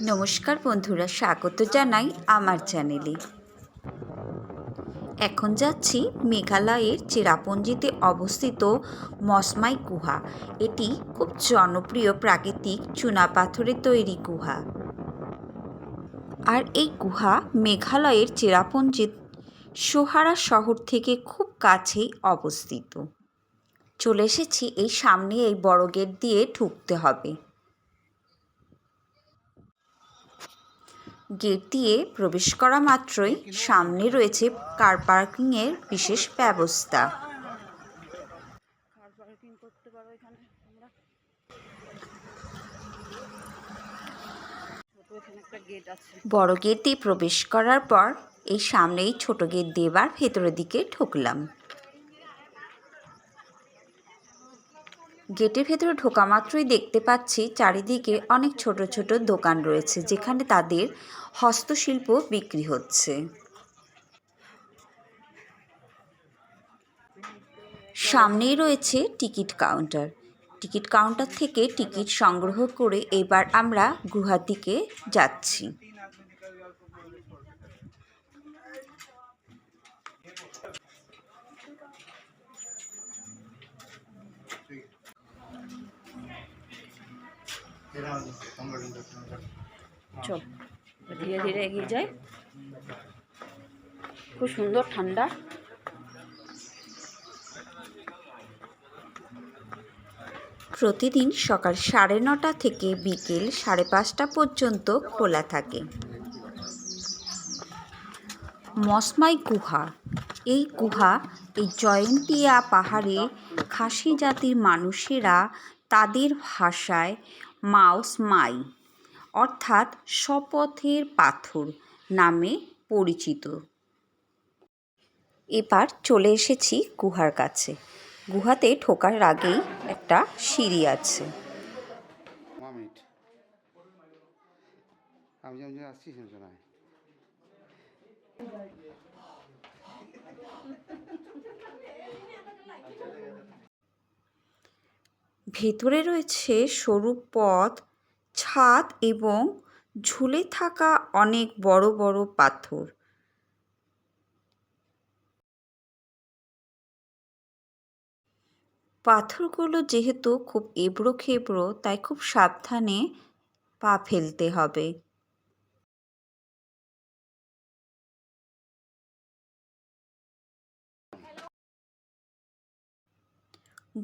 নমস্কার বন্ধুরা, স্বাগত জানাই আমার চ্যানেলে। এখন যাচ্ছি মেঘালয়ের চেরাপুঞ্জিতে অবস্থিত মসমাই গুহা। এটি খুব জনপ্রিয় প্রাকৃতিক চুনাপাথরের তৈরি গুহা। আর এই গুহা মেঘালয়ের চেরাপুঞ্জির সোহারা শহর থেকে খুব কাছেই অবস্থিত। চলে এসেছি, এই সামনে এই বড় গেট দিয়ে ঢুকতে হবে। গেট দিয়ে প্রবেশ করা মাত্রই সামনে রয়েছে কার পার্কিংয়ের বিশেষ ব্যবস্থা। বড় গেট দিয়ে প্রবেশ করার পর এই সামনেই ছোট গেট দিয়ে এবার ভেতরের দিকে ঢুকলাম। গেটের ভেতরে ঢোকা মাত্রই দেখতে পাচ্ছি চারিদিকে অনেক ছোট ছোট দোকান রয়েছে, যেখানে তাদের হস্তশিল্প বিক্রি হচ্ছে। সামনেই রয়েছে টিকিট কাউন্টার। টিকিট কাউন্টার থেকে টিকিট সংগ্রহ করে এবার আমরা গুহার দিকে যাচ্ছি। চল ধীরে ধীরে এগিয়ে যাই। খুব সুন্দর ঠান্ডা। প্রতিদিন সকাল 9:30 থেকে বিকেল 5:30 পর্যন্ত খোলা থাকে। মসমাই গুহা, এই গুহা এই জয়ন্তিয়া পাহাড়ে খাসি জাতির মানুষেরা তাদের ভাষায় মাওসমাই অর্থাৎ শপথের পাথর নামে পরিচিত। এবার চলে এসেছি গুহার কাছে। গুহাতে ঢোকার আগেই একটা সিঁড়ি আছে। ভেতরে রয়েছে সরু পথ, ছাদ এবং ঝুলে থাকা অনেক বড় বড় পাথর। পাথরগুলো যেহেতু খুব এবড়ো খেবড়ো, তাই খুব সাবধানে পা ফেলতে হবে।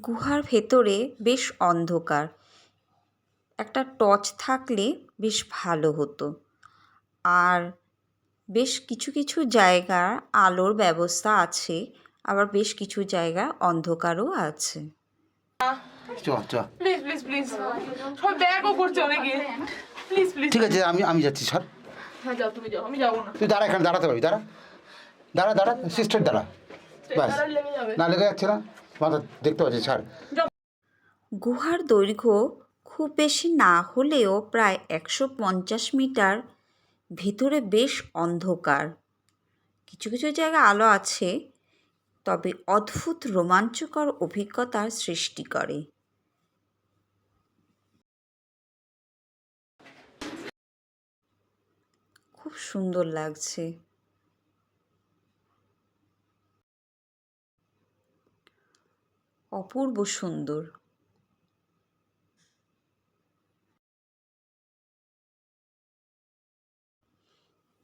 গুহার ভেতরে বেশ অন্ধকার। একটা টর্চ থাকলে বেশ ভালো হতো। আর বেশ কিছু কিছু জায়গার আলোর ব্যবস্থা আছে, আবার বেশ কিছু জায়গা অন্ধকারও আছে। ঠিক আছে, আমি যাচ্ছি স্যার। তুই দাঁড়া, এখানে দাঁড়াতে পারবি। দাঁড়া দাঁড়া সিস্টার দাঁড়া। ব্যাস, না লেগে যাচ্ছে না, মাথা দেখতে পাচ্ছি স্যার। গুহার দৈর্ঘ্য খুব বেশি না হলেও প্রায় 150 মিটার। ভেতরে বেশ অন্ধকার, কিছু কিছু জায়গায় আলো আছে, তবে অদ্ভুত রোমাঞ্চকর অভিজ্ঞতার সৃষ্টি করে। খুব সুন্দর লাগছে। অপূর্ব সুন্দর।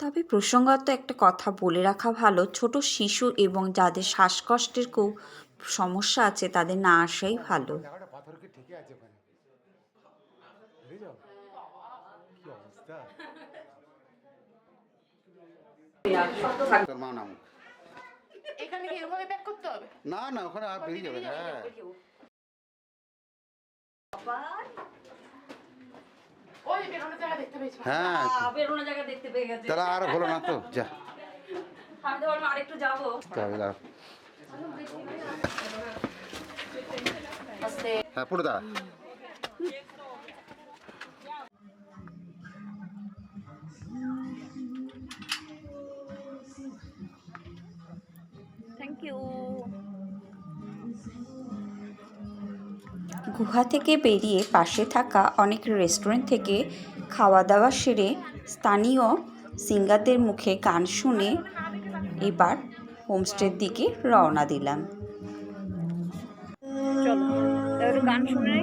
তবে প্রসঙ্গত একটা কথা বলে রাখা ভালো, ছোট শিশু এবং যাদের শ্বাসকষ্টের খুব সমস্যা আছে তাদের না আসাই ভালো। না না, ওখানে আর বেরিয়ে যাবে। হ্যাঁ তারা আর হলো না তো, যা আরেকটু যাবো। হ্যাঁ পুরো দাঁড়া। Thank you. গুহা থেকে বেরিয়ে পাশে থাকা অনেক রেস্টুরেন্ট থেকে খাওয়া দাওয়া সেরে স্থানীয় সিঙ্গারদের মুখে গান শুনে এবার হোমস্টের দিকে রওনা দিলাম। চলো একটু গান শুনে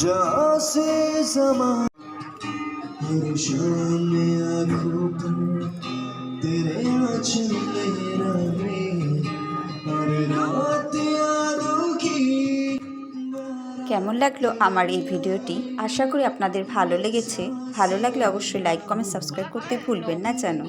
जहाँ से समा शाम में आँखों पर तेरे आँचल लहराए और रात यादों की। কেমন লাগলো আমার এই ভিডিওটি? আশা করি আপনাদের ভালো লেগেছে। ভালো লাগলে অবশ্যই লাইক কমেন্ট সাবস্ক্রাইব করতে ভুলবেন না যেন।